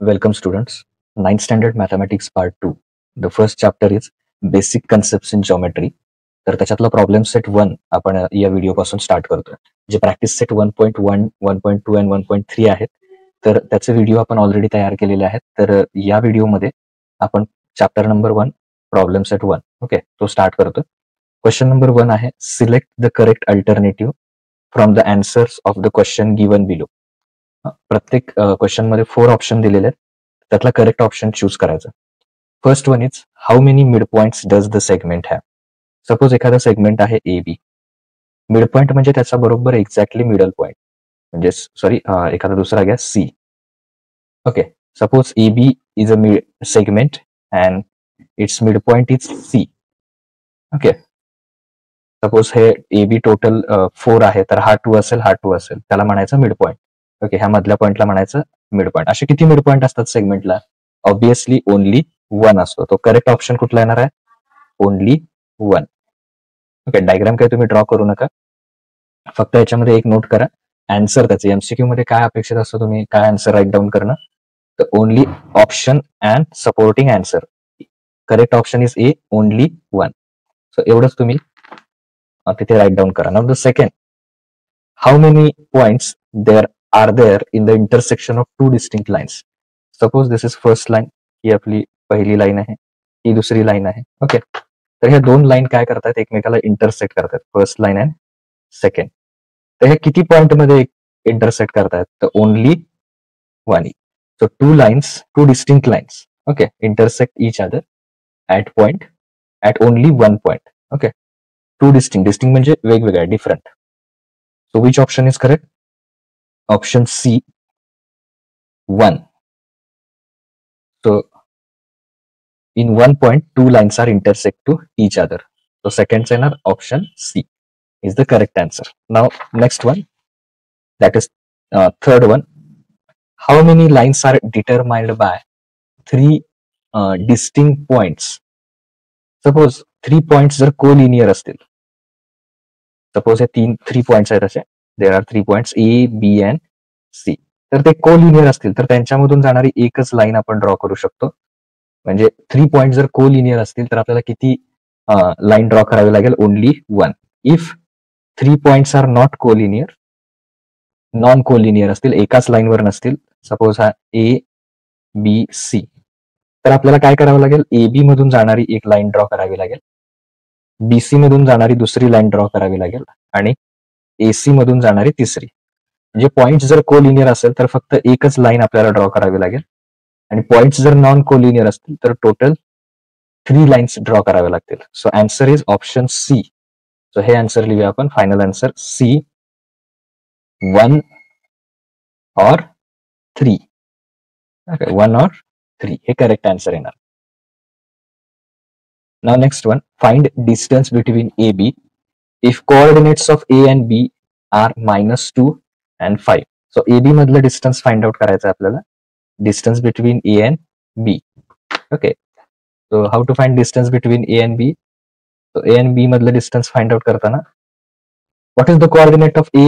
Welcome students. Ninth standard mathematics part 2. The first chapter is basic concepts in geometry. तर त्याच्यातला problem set 1 आपण या video पासून start करतोय. जे प्रॅक्टिस सेट 1.1, 1.2 आणि 1.3 आहेत. तर त्याचे व्हिडिओ आपण ऑलरेडी तयार केलेले आहेत. तर या व्हिडिओमध्ये आपण chapter number 1 problem set 1 okay तो स्टार्ट करतोय. क्वेश्चन नंबर 1 आहे select the correct alternative from the answers of the question given below. प्रत्येक क्वेश्चन मध्ये 4 ऑप्शन दिलेले आहेत. त्यातला करेक्ट ऑप्शन चूज करायचा. First one is how many mid points does the segment have. Suppose एखादा segment आहे A B. Mid point म्हणजे त्याचा बरोबर एक्झॅक्टली मिडल पॉइंट म्हणजे सॉरी एखादा दुसरा घ्या C. Okay suppose A B is a segment and its midpoint is C. Okay suppose हे ए बी टोटल 4 आहे तर हा 2 असेल हा 2 असेल त्याला म्हणायचं मिड पॉइंट. ओके ह्या मधल्या पॉइंटला म्हणायचं मिड पॉइंट. असे किती मिड पॉइंट असतात सेगमेंटला? ऑब्विसली ओनली 1 असतो. तो करेक्ट ऑप्शन कुठला येणार आहे? ओनली 1. ओके डायग्राम काही तुम्ही ड्रॉ करू नका. फक्त याच्यामध्ये एक नोट करा आन्सर त्याचे एमसीक्यू मध्ये काय अपेक्षित असतं तुम्ही काय आन्सर राईट डाऊन करणं. तर only option and supporting answer. Correct option is A only 1. So एवढंच तुम्ही तिथे राईट डाऊन करा. Now the second how many points there are there in the intersection of two distinct lines. Suppose this is first line, ही आपली पहिली line आहे, ही दुसरी line आहे. Okay तर ह्या दोन लाईन काय करतात एकमेकाला इंटरसेक्ट करतात. First line and second. तर ह्या किती पॉइंट मध्ये इंटरसेक्ट करतात? तर only 1. So two distinct lines okay intersect each other at only 1 point. Okay two distinct म्हणजे वेगवेगळ्या different. So which option is correct? Option C 1. So in 1 point 2 lines are intersect to each other. So second center option C is the correct answer. Now next one, that is third one. How many lines are determined by 3 distinct points? Suppose 3 points जर collinear असतील. Suppose हे 3 points आहेत असे. There are 3 points A, B and C. तर ते collinear असतील तर त्यांच्यामधून जाणारी एकच लाईन आपण ड्रॉ करू शकतो. म्हणजे 3 पॉइंट जर कोलिनियर असतील तर आपल्याला किती लाईन ड्रॉ करावी लागेल? Only 1. If 3 points are not collinear, non collinear असतील एकाच लाईनवर नसतील, सपोज हा ए बी सी, तर आपल्याला काय करावं लागेल? ए बी मधून जाणारी एक लाईन ड्रॉ करावी लागेल, बीसी मधून जाणारी दुसरी लाईन ड्रॉ करावी लागेल आणि एसी मधून जाणारी तिसरी. म्हणजे पॉइंट जर कोलिनियर असेल तर फक्त एकच लाईन आपल्याला ड्रॉ करावी लागेल आणि पॉइंट जर नॉन कोलिनियर असतील तर टोटल 3 लाईन्स ड्रॉ कराव्या लागतील. So answer is option C. So हे आन्सर लिहूया आपण. फायनल आन्सर सी 1 और 3. 1 और 3 हे करेक्ट आन्सर येणार. Now next one, find distance between A B if coordinates of A and B are -2 and 5. So AB मधलं डिस्टन्स फाइंड आउट करायचं आपल्याला. Distance between A and B. Okay so how to find distance between A and B? So A and B मधलं distance find out करताना what is the coordinate of A?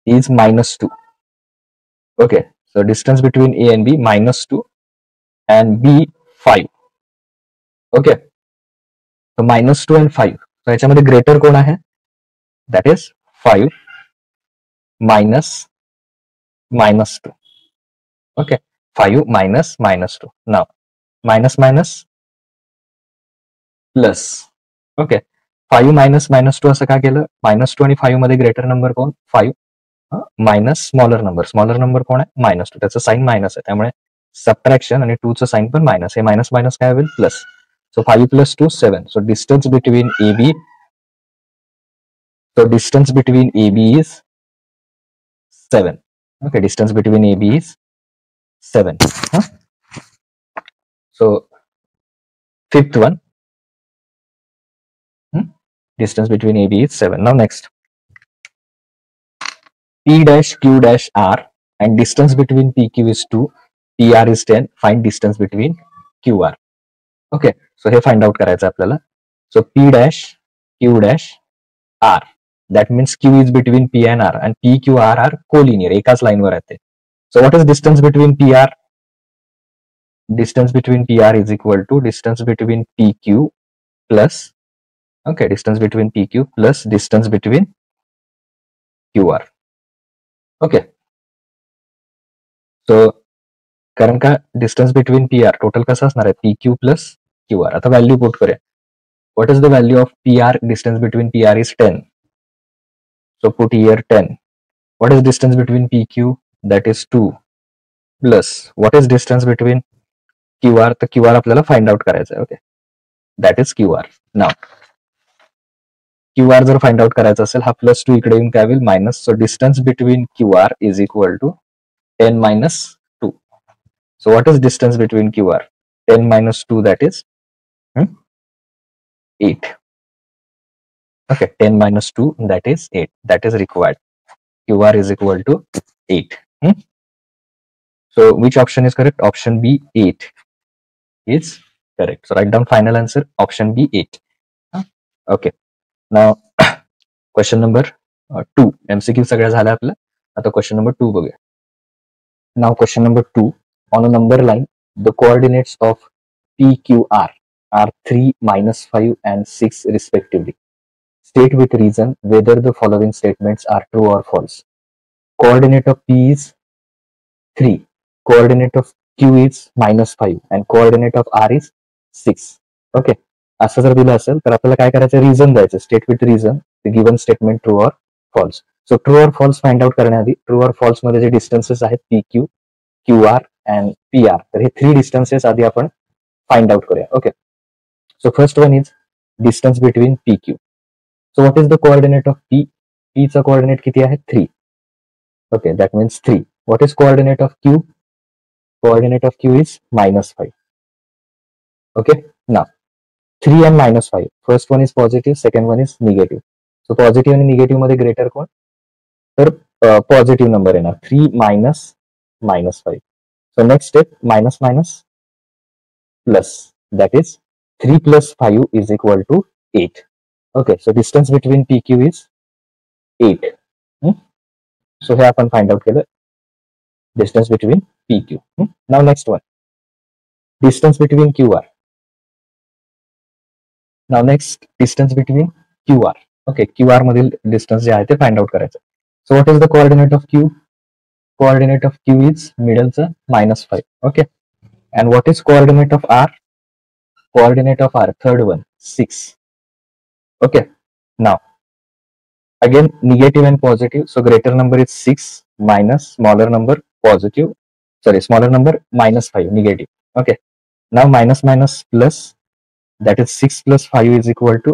Is -2. Okay so distance between A and B -2 and B 5. Okay so -2 and 5. So याच्यामध्ये greater कोण आहे? That is 5 -2. Okay 5 -2. Now minus plus. Okay 5 -2 असं का केलं? -2 आणि 5 मध्ये greater number कोण? 5 मायनस स्मॉलर नंबर कोण आहे? -2. त्याचं साइन मायनस आहे त्यामुळे सबट्रॅक्शन आणि 2 चं साइन पण मायनस. हे मायनस मायनस काय होईल? Plus. So 5 + 2 7. So distance between A B is 7. Okay, distance between AB is 7. So fifth one, distance between AB is 7. Now next, P dash Q dash R and distance between PQ is 2, PR is 10. Find distance between QR. Okay, so hey find out करायचं आपल्याला. So P dash Q dash R. That means Q is between P and R and P, Q, R are collinear. एकाच लाईनवर आहेत. So what is distance between PR? distance between PR is equal to distance between PQ plus, okay, distance between PQ plus distance between QR. Okay, so कारण का distance between P R total कसं असणार आहे P Q plus Q R. आता value put करूया. What is the value of P R? Distance between P R is 10. So put here 10. What is distance between PQ? That is 2. Plus what is distance between QR? तर QR आपल्याला find out करायचं आहे. Okay, that is QR. Now QR जर find out करायचं असेल हा plus 2 इकडे येऊन काय होईल minus. So distance between QR is equal to 10 minus 2. So what is distance between QR? 10 minus 2, that is 8. Okay, 10 minus 2, that is 8. That is required. QR is equal to 8. So which option is correct? Option B, 8 is correct. So write down final answer. Option B, 8. Okay. Now question number 2. MCQ सगळ्या झाल्या आपल्या. आता question number 2 बघूया. Now question number 2. On a number line, the coordinates of PQR are 3, -5 and 6 respectively. State with reason whether the following statements are true or false. Coordinate of P is 3, coordinate of Q is -5 and coordinate of R is 6. Okay, असं जर दिलं असेल तर आपल्याला काय करायचं, reason द्यायचं. State with reason the given statement true or false. So true or false find out करण्याआधी ट्रू ऑर फॉल्स मध्ये जे डिस्टन्सेस आहेत P Q, Q R and P R, तर हे 3 डिस्टन्सेस आधी आपण फाइंड आउट करूया. Okay, so first one is distance between P Q. So what is the coordinate of P? P चा coordinate किती आहे? 3. Okay, that means 3. What is coordinate of Q? Coordinate of Q is -5. Okay, now 3 and -5. First one is positive, second one is negative. So positive and negative मध्ये greater कोण? तर positive number येणार. 3 minus -5. So next step, minus minus plus. That is 3 plus 5 is equal to 8. Okay, so distance between PQ is 8. So here आपण find out केलं distance between PQ. Now next one, distance between QR. Now next, distance between QR. Okay, QR मधील distance जे आहे ते find out करायचं. So what is the coordinate of Q? Coordinate of Q is middle चं -5. Okay, and what is coordinate of R? Coordinate of R, third one, 6. Okay, now again negative and positive. So greater number is 6 minus smaller number positive. Sorry, smaller number -5, negative. Okay, now minus minus plus, that is 6 plus 5 is equal to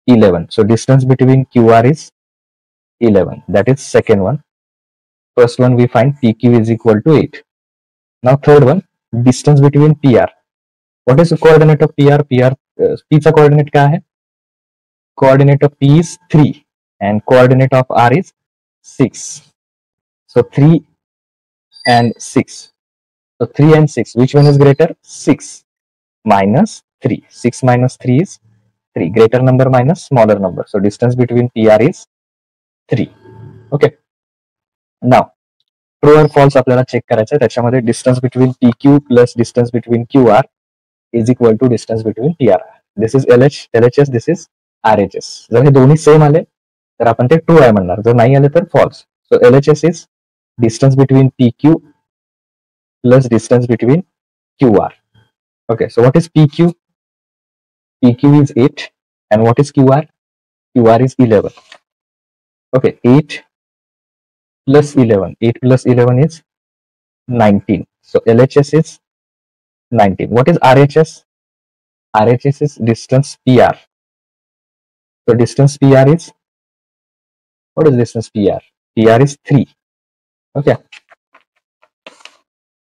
11. So distance between QR is 11. That is second one. First one we find PQ is equal to 8. Now third one, distance between PR. What is the coordinate of PR? P चा coordinate क्या है? Coordinate of P is 3 and coordinate of R is 6. So 3 and 6. So 3 and 6, which one is greater? 6 minus 3. 6 minus 3 is 3. Greater number minus smaller number. So distance between PR is 3. Okay. Now true or false आपल्याला check करायचं आहे. त्याच्यामध्ये distance between PQ plus distance between QR is equal to distance between PR. This is LHS, this is RHS. जर हे दोन्ही same आले तर आपण ते ट्रू आहे म्हणणार. जर नाही आले तर false. So LHS is distance between PQ plus distance between QR. Okay, so what is PQ? PQ is 8 and what is QR? QR is 11. Okay, 8 plus 11. 8 plus 11 is 19. So LHS is 19. What is RHS? RHS is distance PR. So distance PR is, what is distance PR? PR is 3. Okay,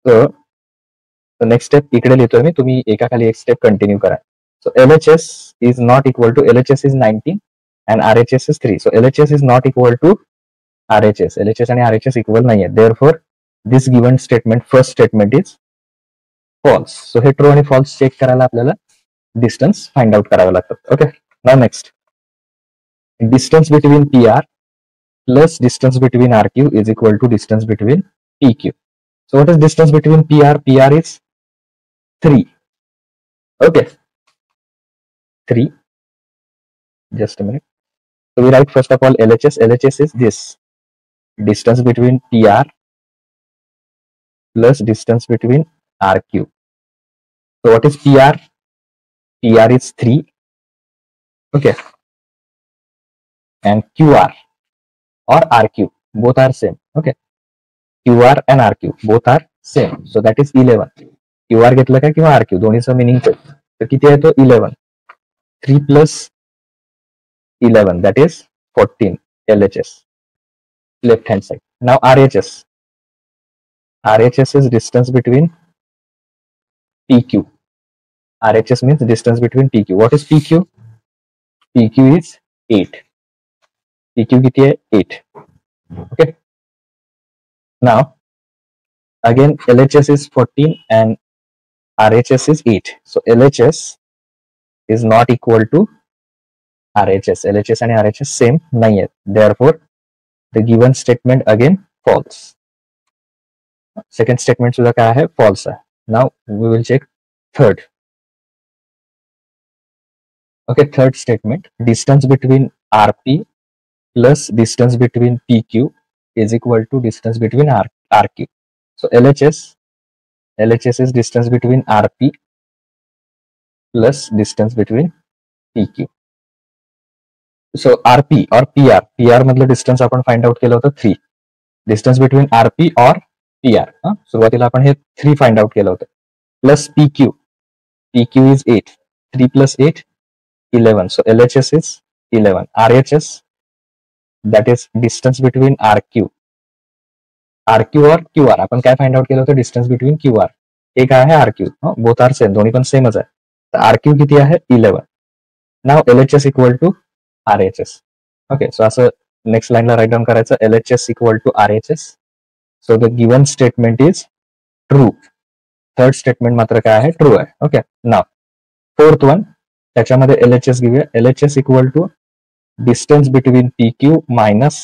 so the next step इकडे लिहितोय मी, तुम्ही एका खाली एक step continue करा. So LHS is not equal to, LHS is 19 and RHS is 3. So LHS is not equal to RHS. LHS आणि RHS equal नाही आहे. Therefore this given statement, first statement is false. So हे true आणि false check करायला आपल्याला distance find out करावं लागतं. Okay, now next, distance between PR plus distance between RQ is equal to distance between PQ. So what is distance between PR? PR is 3. Okay, 3. Just a minute. So we write first of all LHS. LHS is this distance between PR plus distance between RQ. So what is PR? PR is 3. Okay, and QR or RQ both are same. Okay, QR and RQ both are same. So that is 11. QR घेतलं का किंवा RQ दोन्हीचं meaning तर किती आहे तो 11. 3 plus 11 that is 14 LHS left hand side. Now RHS. RHS is distance between PQ. RHS means distance between PQ. What is PQ? PQ is 8. PQ किती है 8. Okay. Now again LHS is 14 and RHS is 8. So LHS is not equal to RHS. LHS and RHS same नहीं है. Therefore the given statement again false. Second statement सुधा क्या है false है. Now we will check third. Okay, third statement, distance between RP plus distance between PQ is equal to distance between RQ. So LHS is distance between RP plus distance between PQ. So RP or PR मतलब distance आपण find out केलं होतं 3. Distance between RP or PR. सुरुवातीला आपण हे 3 find out केलं होतं. Plus PQ. PQ is 8. 3 plus 8, 11. So LHS is 11. RHS, that is distance between RQ और QR. आपण काय फाइंड आउट केलं होतं डिस्टन्स बिटवीन QR. हे काय आहे RQ. बोथ आर सेम, दोन्ही पण सेमच आहे. तर RQ किती आहे 11. Now LHS equal to RHS. Okay, so असं नेक्स्ट लाईनला राईट डाऊन करायचं LHS equal to RHS. So the given statement is true. Third statement मात्र काय आहे ट्रू आहे. ओके, नाउ फोर्थ वन त्याच्यामध्ये LHS घेऊया. LHS equal to distance between PQ minus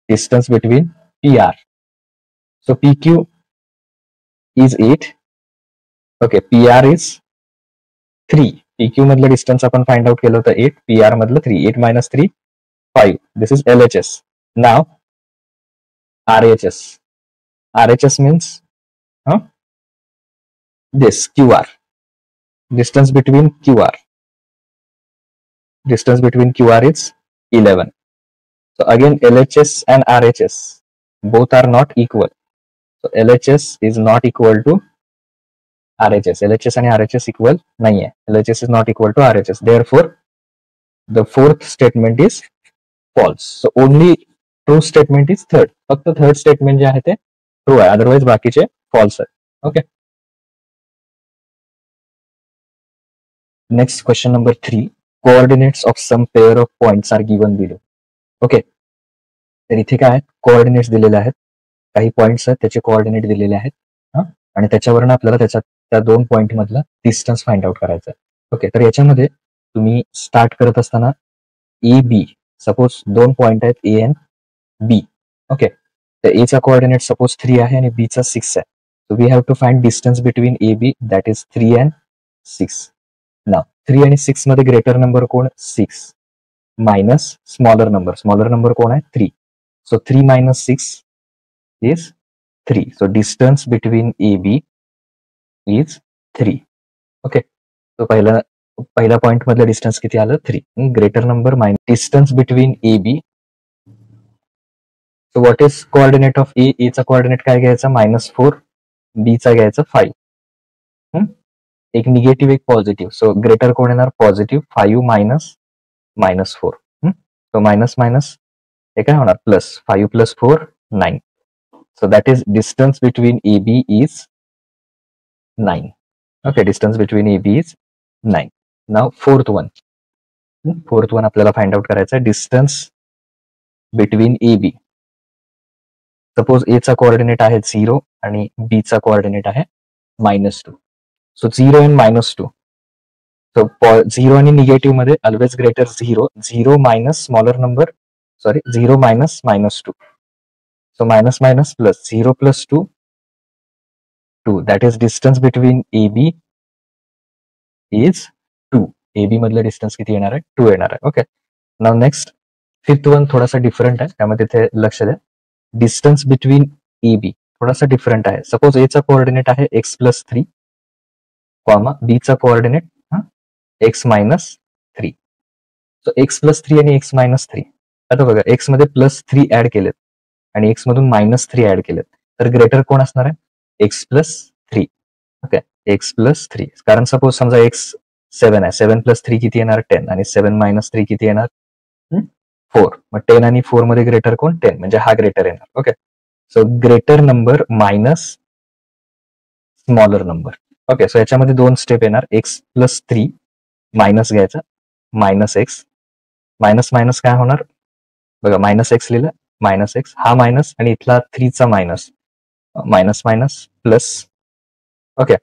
distance between PR. So PQ is 8. Okay, PR is 3. PQ मधलं distance आपण find out केलं होतं 8. PR मधलं 3. 8 minus 3, 5. This is LHS. Now RHS. RHS means this QR. Distance between QR. Distance between QR is 11. So again LHS and RHS both are not equal. So LHS is not equal to RHS. LHS and RHS equal नहीं है. LHS is not equal to RHS. Therefore the fourth statement is false. So only true statement is third. फक्त third statement जे आहे ते true आहे. Otherwise बाकीचे false आहे. Okay. Next question number 3. Coordinates of some pair of points are given below. Okay, तर इथे काय coordinates दिलेले आहेत. काही पॉइंट्स आहेत त्याचे कोऑर्डिनेट दिलेले आहेत आणि त्याच्यावरून आपल्याला त्या दोन पॉइंट मधला डिस्टन्स फाइंड आउट करायचा आहे. ओके, तर याच्यामध्ये तुम्ही स्टार्ट करत असताना ए बी, सपोज दोन पॉइंट आहेत ए एंड बी. ओके, तर ए चा कोऑर्डिनेट सपोज 3 आहे आणि बी चा 6 आहे. So we have to find distance between A B, that is 3 and 6. Now 3 आणि 6 मध्ये ग्रेटर नंबर कोण 6 माइनस स्मॉलर नंबर कोण आहे 3. सो 3 minus 6 is 3. So distance between AB is 3. Okay, so पहिला पॉइंट मधलं डिस्टन्स किती आलं 3. Greater number minus distance between AB. So what is coordinate of A. A चा कोऑर्डिनेट काय घ्यायचा -4, बी चा घ्यायचा 5. एक निगेटिव्ह एक पॉझिटिव्ह. सो ग्रेटर कोण येणार positive 5 minus -4. So minus minus हे काय होणार plus 5 plus 4 9. So that is distance between AB is 9. Okay, distance between AB is 9. Now fourth one आपल्याला फाइंड आउट करायचा आहे distance between AB. Suppose A चा coordinate आहे 0 आणि बी चा कोऑर्डिनेट आहे -2. सो 0 and -2. सो 0 आणि निगेटिव्ह मध्ये always greater 0. 0 minus smaller number 0 minus -2. So minus minus plus 0 plus 2, 2. That is distance between A B is 2. A B मधलं डिस्टन्स किती येणार आहे? 2 येणार आहे. Okay, now next fifth one थोडासा डिफरंट आहे, त्यामुळे तिथे लक्ष द्या. डिस्टन्स बिटवीन ए बी थोडासा डिफरंट आहे. सपोज ए चा कोऑर्डिनेट आहे x+3, कॉमा बी चा कोऑर्डिनेट x-3. सो x+3 आणि x-3. आता बघा, एक्स मध्ये +3 ऍड केलेत आणि एक्स मधून -3 ऍड केलेत, तर ग्रेटर कोण असणार आहे? x+3. Okay, x+3. कारण सपोज समजा x 7 आहे, 7+3 किती येणार? 10. आणि 7 - 3 किती येणार? 4. मग 10 आणि 4 मध्ये ग्रेटर कोण? 10, म्हणजे हा ग्रेटर येणार. Okay, so greater number minus smaller number. Okay, so याच्यामध्ये 2 स्टेप येणार. x+3 मायनस घ्यायचा, -x, मायनस काय होणार? बघा, -x लिहिलं, -x, हा मायनस आणि इथला 3 चा minus, minus plus. Okay,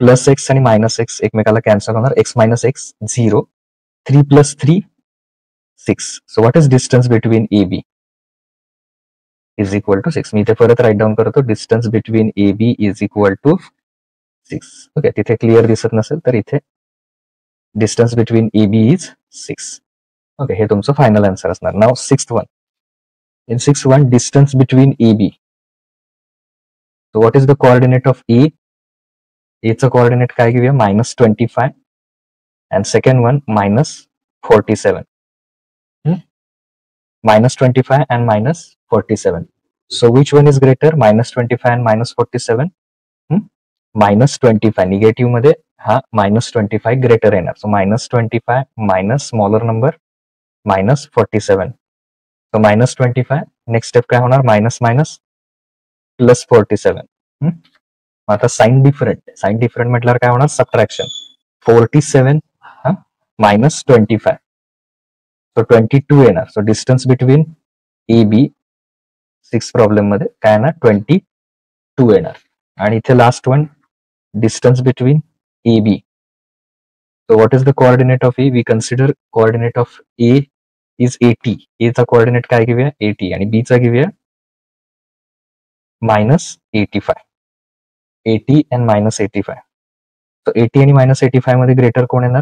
+x आणि -x एकमेकाला कॅन्सल होणार. x - x 0, 3 + 3 6. So what is distance between A B is equal to 6. मी इथे परत राईट डाऊन करतो. Distance between A B is equal to 6. Okay, तिथे क्लिअर दिसत नसेल तर इथे distance between A B is 6. Okay, हे तुमचं फायनल आन्सर असणार. Now sixth one. In sixth one, distance between A B. So what is the coordinate of A? चा coordinate काय घेऊया? -25 and second one -47. -25 and -47. So which one is greater? -25 and -47. -25 negative मध्ये हा -25 greater येणार. सो -25 minus smaller number -47. सो -25. Next step काय होणार? Minus +47. आता sign different म्हटल्यावर काय होणार? सबट्रॅक्शन. 47 -25. सो 22 येणार. So distance between A B 6 problem मध्ये काय येणार? 22 येणार. आणि इथे last one, distance between A B. So what is the coordinate of A? We consider coordinate of A is 80. A चा कोऑर्डिनेट काय घेऊया? 80 आणि बी चा घेऊया -85. 80 and -85. सो 80 आणि -85 मध्ये ग्रेटर कोण येणार?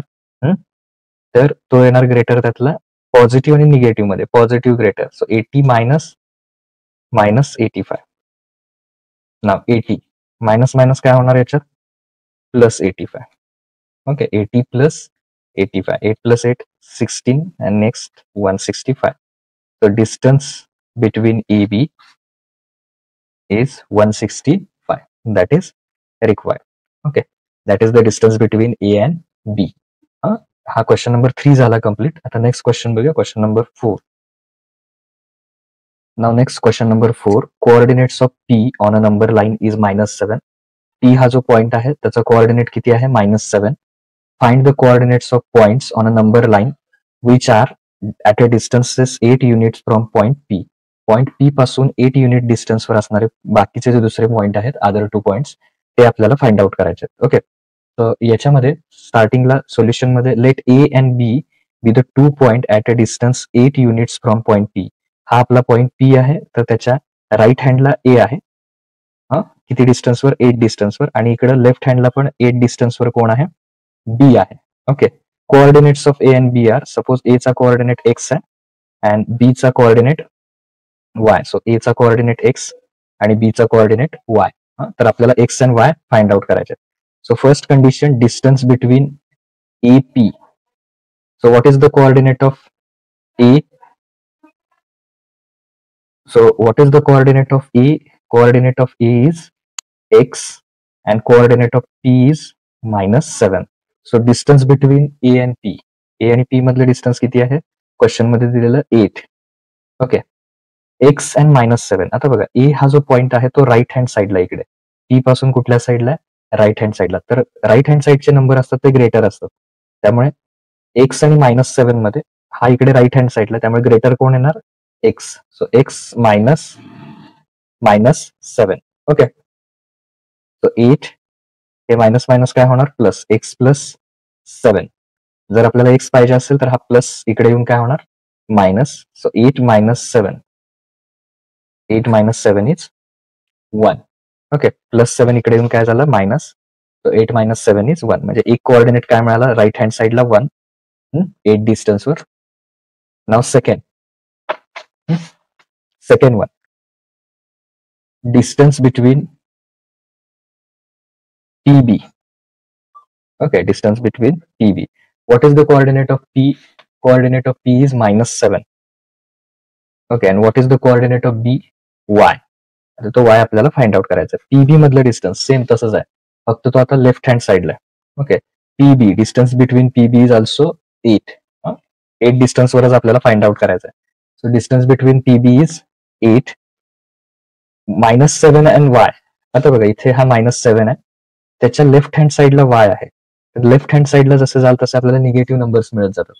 तर तो येणार ग्रेटर त्यातला पॉझिटिव्ह आणि निगेटिव्ह मध्ये. Positive greater. So 80 -85. Now 80 minus काय होणार याच्यात? +85. Okay, 80 + 85. 8 + 8 16 and next 165. So distance between AB is 165. That is required. Okay, that is the distance between A and B. हा क्वेश्चन नंबर 3 झाला कंप्लीट. आता next question बघूया, question number 4. Now next question number 4. Coordinates of P on a number line is -7. P हा जो point आहे त्याचा coordinate किती आहे? -7. Find the coordinates of points on a number line which are at a distances 8 units from point P. Point P पासून 8 unit डिस्टन्सवर असणारे बाकीचे जे दुसरे पॉइंट आहेत, अदर 2 पॉइंट्स, ते आपल्याला फाइंड आउट करायचे आहेत. ओके, तर याच्यामध्ये स्टार्टिंगला सोल्युशन मध्ये let A and B be the 2 point at a distance 8 units from point P. हा आपला पॉइंट P आहे, तर त्याच्या राईट हँडला ए आहे. किती डिस्टन्सवर? 8 डिस्टन्सवर. आणि इकडे लेफ्ट हँडला पण 8 डिस्टन्सवर कोण आहे? बी आहे. Okay, coordinates of A and B are, suppose A चा कोऑर्डिनेट एक्स आहे अँड बी चा कोऑर्डिनेट वाय. सो ए चा कोऑर्डिनेट एक्स आणि बी चा कोऑर्डिनेट वाय. तर आपल्याला X and Y find out करायचे. So first condition, distance between A P. So what is the coordinate of A? So what is the coordinate of A? Coordinate of A is x and coordinate of P is -7. So distance between A and P. A आणि P मधले distance किती आहे? Question मध्ये दिलेलं 8. Okay, x and -7. आता बघा, A हा जो पॉइंट आहे तो राईट हँड साइडला इकडे, P पासून कुठल्या साइडला? राईट हँड साइडला. तर राईट हँड साइडचे नंबर असतात ते ग्रेटर असतात. त्यामुळे x आणि -7 मध्ये हा इकडे राईट हँड साइडला, त्यामुळे ग्रेटर कोण येणार? x. So x -7. Okay, so 8 हे मायनस काय होणार? प्लस. x + 7. जर आपल्याला x पाहिजे असेल तर हा प्लस इकडे येऊन काय होणार? मायनस. सो 8 - 7. 8 - 7 इज 1. ओके, +7 इकडे येऊन काय झालं मायनस, सो 8 - 7 इज 1. म्हणजे एक कोऑर्डिनेट काय मिळाला राईट हँड साइडला 1 8 डिस्टन्सवर. Now second one, distance between PB. Okay, distance between PB. What is the coordinate of P? Coordinate of P is -7. Okay, and what is the coordinate of B? Y. आता तो y आपल्याला find out करायचा आहे. PB मधलं distance same तसंच आहे, फक्त तो आता लेफ्ट हँड साइडला आहे. Okay, PB distance between PB is also 8. 8 डिस्टन्सवरच आपल्याला फाइंड आउट करायचं आहे. सो distance between PB is 8 -7 and y. आता बघा इथे हा -7 आहे, त्याच्या लेफ्ट हँड साइडला y आहे. लेफ्ट हँड साइडला जसं जाल तसे आपल्याला निगेटिव्ह नंबर्स मिळत जातात.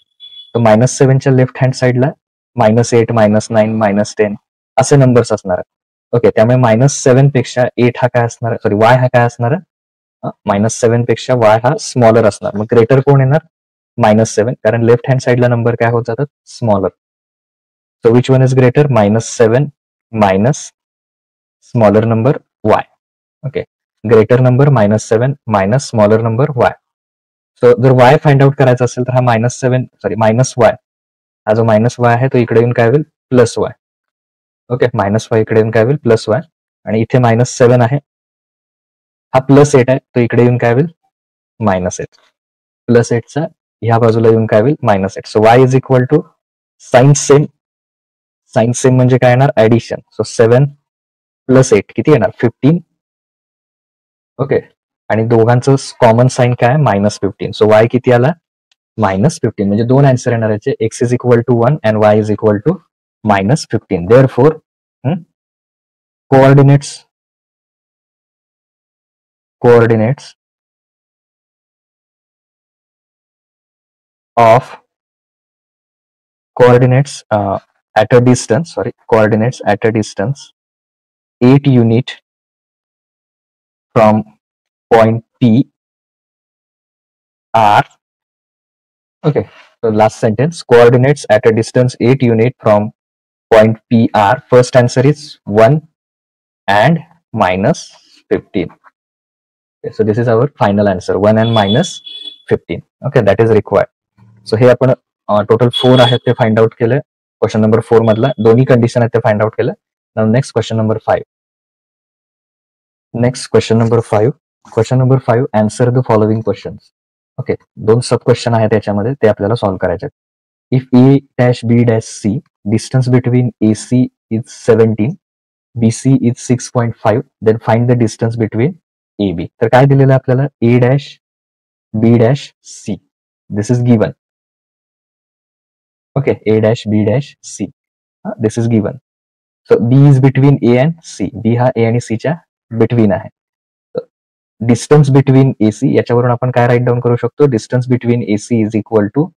तर -7च्या लेफ्ट हँड साइडला -8 -9 -10 असे नंबर्स असणार आहेत. ओके, त्यामुळे -7 पेक्षा 8 हा काय असणार, सॉरी y हा काय असणार, -7 पेक्षा y हा स्मॉलर असणार. मग ग्रेटर कोण येणार, -7, कारण लेफ्ट हँड साइडला नंबर काय होत जातात smaller. So which one is greater, -7 minus smaller number y. Okay, greater number -7 minus smaller number y. सो जर y फाइंड आउट करायचा असेल तर हा -y, हा जो -y आहे तो इकडे येऊन काय होईल +y. ओके, -y इकडे येऊन काय होईल +y, आणि इथे -7 आहे, हा +8 आहे, तो इकडे येऊन काय होईल -8. +8चा ह्या बाजूला येऊन काय होईल -8. So y is equal to sign same म्हणजे काय येणार ऍडिशन. सो 7 + 8 किती येणार 15. ओके, आणि दोघांचं कॉमन साइन काय -15. सो y किती आला -15. म्हणजे दोन आन्सर येणार याचे, x is equal to 1 and y is equal to -15. Therefore coordinates of coordinates at a distance, coordinates at a distance 8 unit from point P are, okay, so last sentence, coordinates at a distance 8 unit from point P are, first answer is 1 and -15. Okay, so this is our final answer, 1 and -15. Okay, that is required. So हे आपण total 4 आहेत ते find out केले. Question number 4 मधला दोन्ही condition आहेत ते find out केलं. Now next question number 5. Next question number 5. Question number 5, answer the following questions. Okay, दोन सब क्वेश्चन आहेत त्याच्यामध्ये, ते आपल्याला सॉल्व्ह करायचे आहेत. If A-B-C distance between AC is 17, BC is 6.5, then find the distance between AB. तर काय दिलेलं आहे आपल्याला, A-B-C, this is given. Okay, A-B-C, this is given. So B is between A and C. B हा A आणि C च्या between आहे. Distance between AC, याच्यावरून आपण काय राईट डाऊन करू शकतो, distance between AC is equal to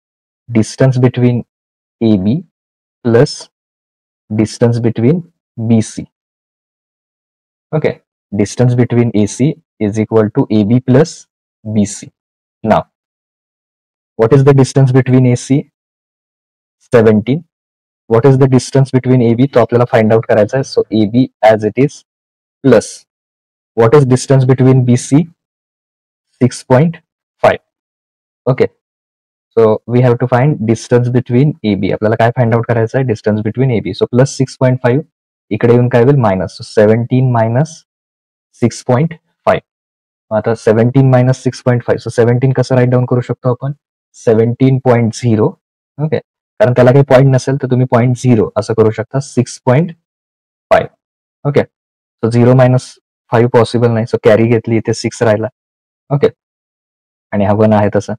distance between AB plus distance between BC. Okay, distance between AC is equal to AB plus BC. Now, what is the distance between AC? 17. What is the distance between AB? तो आपल्याला find out करायचा आहे. सो AB as it is plus. What is distance between BC? 6.5. Okay. So we have to find distance between AB. आपल्याला काय find out करायचं आहे, distance between AB. So plus 6.5 इकडे येऊन काय होईल मायनस. सो 17 मायनस 6.5. आता 17 मायनस 6.5. सो 17 कसं राईट डाऊन करू शकतो आपण, 17.0. ओके, कारण त्याला काही पॉईंट नसेल तर तुम्ही 0.0 असं करू शकता, 6.5. ओके, सो 0 - 5 पॉसिबल नाही, सो कॅरी घेतली, इथे 6 राहिला. ओके, आणि हा 1 आहे तसं,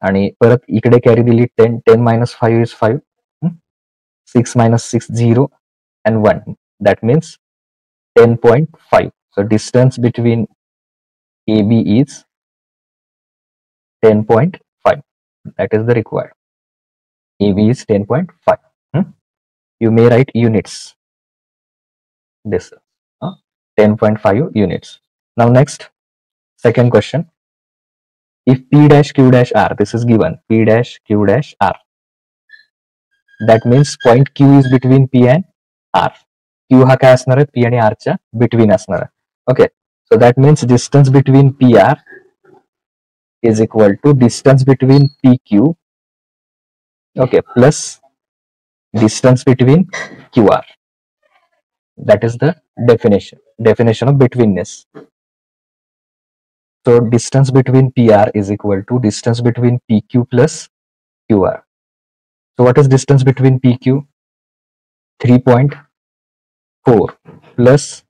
आणि परत इकडे कॅरी दिली 10. 10 - 5 is 5. 6 - 6 0 and 1, that means 10.5. So distance between AB is 10.5. That is the required. AB is 10.5. You may write units. This 10.5 units. Now next, second question. If P dash Q dash R, this is given, P dash Q dash R. That means point Q is between P and R. Q हा काय असणार आहे, P आणि R च्या between असणार आहे. Okay, so that means distance between PR is equal to distance between PQ, okay, plus distance between QR. That is the definition of betweenness. So distance between PR is equal to distance between PQ plus QR. So what is distance between PQ? 3.4 plus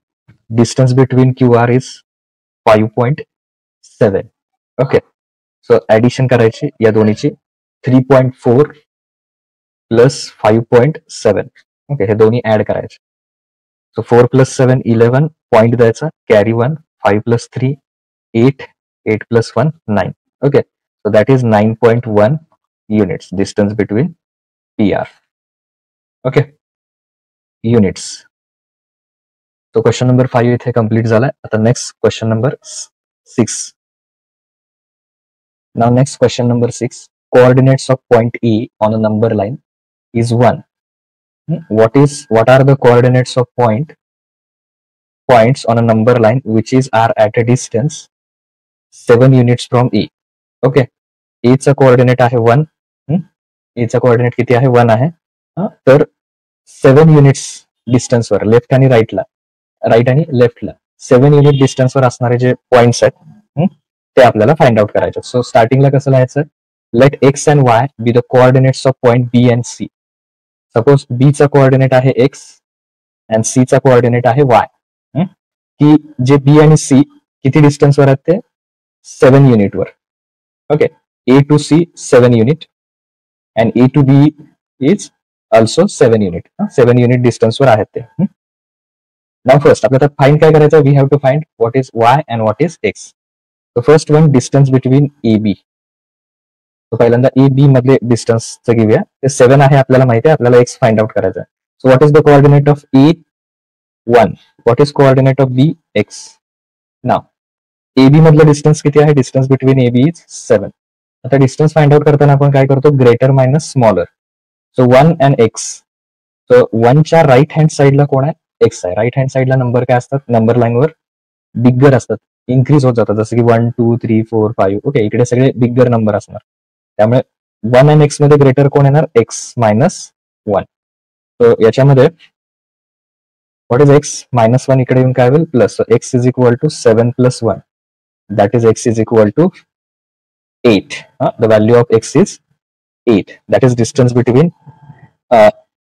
distance between QR is 5.7. Okay, so addition करायची या दोन्हीची 3.4 plus 5.7. Okay, हे दोन्ही add करायचे. सो 4 plus 7 11 point द्यायचा, carry 1, 5 plus 3 8, 8 plus 1 9. Okay, so that is 9.1 units distance between PR. Okay, units. So question number 5 इथे complete झालाय. आता next question number 6. Now next question number 6. Coordinates of point A on a number line is 1. What are the coordinates of points on a number line which are at a distance 7 units from A? Okay, A चा coordinate आहे 1. A चा coordinate किती आहे? 1 आहे. तर 7 units डिस्टन्सवर left आणि right आणि लेफ्टला 7 unit डिस्टन्सवर असणारे जे पॉइंट्स आहेत ते आपल्याला फाइंड आउट करायचे. सो स्टार्टिंगला कसं लिहायचं? Let X and Y be the coordinates of point B and C. Suppose B चा कोऑर्डिनेट आहे एक्स अँड सी चा कोऑर्डिनेट आहे वाय. की जे बी आणि सी किती डिस्टन्सवर आहेत ते 7 युनिटवर. Okay, A to C 7 unit and A to B is also 7 unit. 7 unit distance वर आहेत ते. Now first आपल्याला फाइंड काय करायचं? We have to find what is Y and what is X. So first one, distance between AB. So पहिल्यांदा AB मधले distance घेऊया. ते 7 आहे आपल्याला माहिती आहे. आपल्याला X फाइंड आउट करायचं आहे. So what is the coordinate of A? 1. What is coordinate of B? X. Now AB मधलं डिस्टन्स किती आहे? Distance between AB is 7. आता डिस्टन्स फाइंड आउट करताना आपण काय करतो? Greater minus smaller. So 1 and X. So 1च्या राईट हँड साईडला कोण आहे? एक्स आहे. राईट हँड साईडला नंबर काय असतात? नंबर लाईनवर बिगर असतात, इन्क्रीज होत जातात, जसं की 1 2 3 4 5. ओके, इकडे सगळे बिगर नंबर असणार. त्यामुळे 1 अँड एक्स मध्ये ग्रेटर कोण येणार? X minus 1. सो याच्यामध्ये व्हॉट इज एक्स? -1 इकडे येऊन काय होईल? Plus. So X is equal to 7 + 1. That is X is equal to 8. The value of x is 8. That is distance between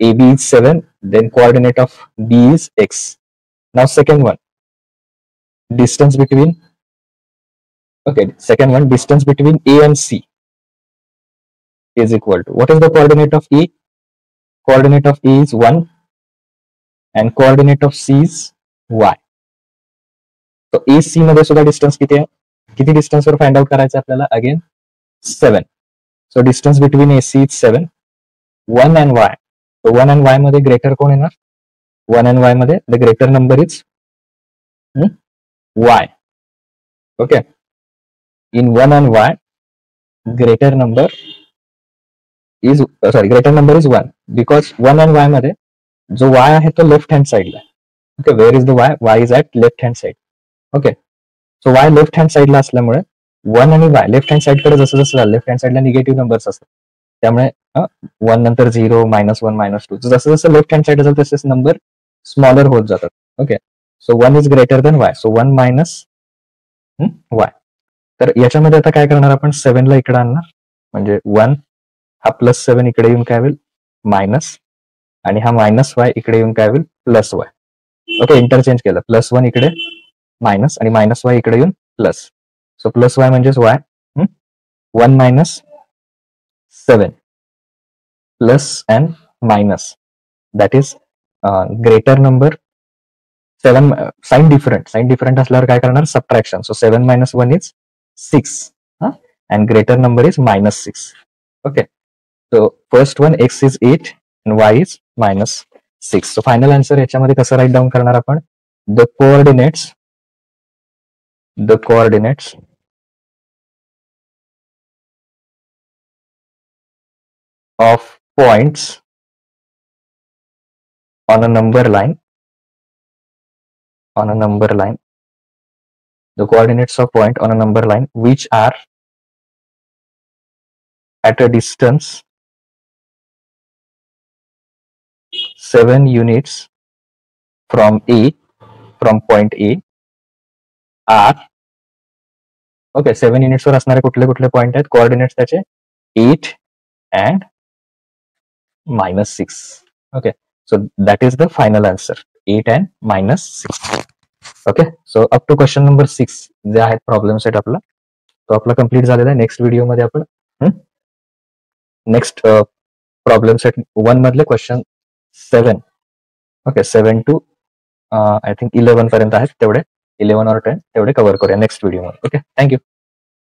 AB is 7. Then coordinate of B is x. Now second one, distance between distance between A and C is equal to, what is the coordinate of A? Coordinate of A is 1 and coordinate of C is y. So AC मध्ये सुद्धा distance किती आहे? किती distance वर find out करायचं आपल्याला? Again 7. So distance between AC is 7. 1 and y. So 1 and y मध्ये greater कोण येणार? 1 अँड y मध्ये the greater number is y. Okay, in 1 and y greater number is 1 because 1 and y मध्ये जो y आहे तो लेफ्ट हँड साइडला. Okay, where is the y? y is at left hand side. Okay, so y left hand साइडला असल्यामुळे 1 आणि y left hand साइडकडे जसं जसं लेफ्ट हँड साइडला निगेटिव्ह नंबर्स असतात, त्यामुळे 1 नंतर 0 -1 -2 जसं जसं लेफ्ट हँड साइड असेल तसेच नंबर स्मॉलर होत जातात. Okay, so 1 is greater than y. So 1 minus y. तर याच्यामध्ये आता काय करणार आपण? 7 ला इकडे आणणार, म्हणजे 1 हा +7 इकडे येऊन काय होईल? मायनस, आणि हा -y इकडे येऊन काय होईल? +y. ओके, इंटरचेंज केलं. +1 इकडे मायनस आणि -y इकडे येऊन प्लस. सो +y म्हणजेच y. 1 minus 7 plus and minus, that is greater number. 7 sign different असल्यावर काय करणार? Subtraction. So 7 - 1 is 6 and greater number is -6. Okay, so first one x is 8 and y is -6. So final answer याच्यामध्ये कसं write down करणार आपण? The coordinates of points on a number line the coordinates of point on a number line which are at a distance 7 units from point A are okay 7 युनिट्सवर असणारे कुठले कुठले point आहेत coordinates त्याचे 8 and -6. Okay, so that is the final answer, 8 and -6. Okay, so up to question number 6 जे आहेत problem set आपला तो आपला कंप्लीट झालेला आहे. नेक्स्ट व्हिडिओमध्ये आपण नेक्स्ट प्रॉब्लेम सेट 1 मधले question 7 okay 7 to I think 11 पर्यंत आहेत तेवढे 11 or 10 तेवढे कव्हर करूया नेक्स्ट व्हिडिओमध्ये. Okay, thank you.